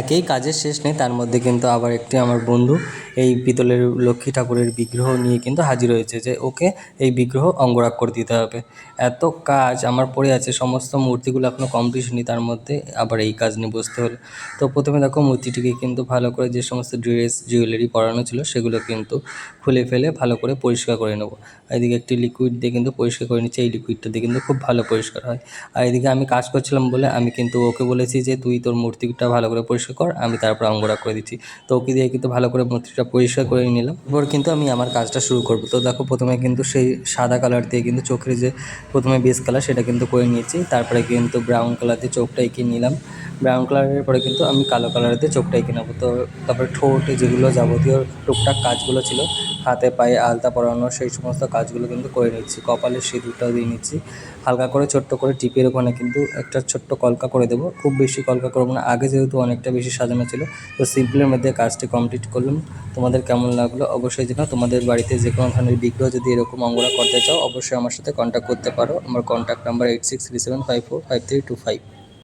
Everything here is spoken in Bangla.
একেই কাজের শেষ নেই, তার মধ্যে কিন্তু আবার একটি আমার বন্ধু এই পিতলের লক্ষ্মী ঠাকুরের বিগ্রহ নিয়ে কিন্তু হাজির হয়েছে যে ওকে এই বিগ্রহ অঙ্গরাগ করে দিতে হবে। এত কাজ আমার পড়ে আছে, সমস্ত মূর্তিগুলো এখনও কমপ্লিট হয়নি, তার মধ্যে আবার এই কাজ নিয়ে বসতে হলো। তো প্রথমে দেখো মূর্তিটিকে কিন্তু ভালো করে যে সমস্ত ড্রেস জুয়েলারি পরানো ছিল সেগুলো কিন্তু খুলে ফেলে ভালো করে পরিষ্কার করে নেবো। এদিকে একটি লিকুইড দিয়ে কিন্তু পরিষ্কার করে নিচ্ছি, এই লিকুইডটা দিয়ে কিন্তু খুব ভালো পরিষ্কার হয়। আর এদিকে আমি কাজ করছিলাম বলে আমি কিন্তু ওকে বলেছি যে তুই তোর মূর্তিটা ভালো করে পরিষ্কার কর, আমি তারপর অঙ্গরাগ করে দিচ্ছি। তো ওকে দিয়ে কিন্তু ভালো করে মূর্তিটা পরিষ্কার করে নিলাম। এরপর কিন্তু আমি আমার কাজটা শুরু করবো। তো দেখো প্রথমে কিন্তু সেই সাদা কালার দিয়ে কিন্তু চোখের যে প্রথমে বেস কালার সেটা কিন্তু করে নিয়েছি, তারপরে কিন্তু ব্রাউন কালার দিয়ে চোখটা এঁকে নিলাম। ব্রাউন কালারের পরে কিন্তু আমি কালো কালার দিয়ে চোখটা এঁকে নেবো। তো তারপরে ঠোঁট যেগুলো যাবতীয় টুকটাক কাজগুলো ছিল, হাতে পায়ে আলতা পরানো, সেই সমস্ত কাজগুলো কিন্তু করে নিচ্ছি। কপালে সিঁদুরটাও দিয়ে নিচ্ছি। হালকা করে ছোট্ট করে টিপের ওখানে কিন্তু একটা ছোট্ট কলকা করে দেবো, খুব বেশি কলকা করবো না, আগে যেহেতু অনেকটা বেশি সাজানো ছিল। তো সিম্পলের মধ্যে কাজটি কমপ্লিট করলাম। তোমাদের কেমন লাগলো অবশ্যই জানাও। তোমাদের বাড়িতে যে কোনো ধরনের বিগ্রহ যদি এরকম অঙ্গরাগ করতে চাও অবশ্যই আমার সাথে কন্ট্যাক্ট করতে পারো। আমার কন্ট্যাক্ট নাম্বার 8637545325।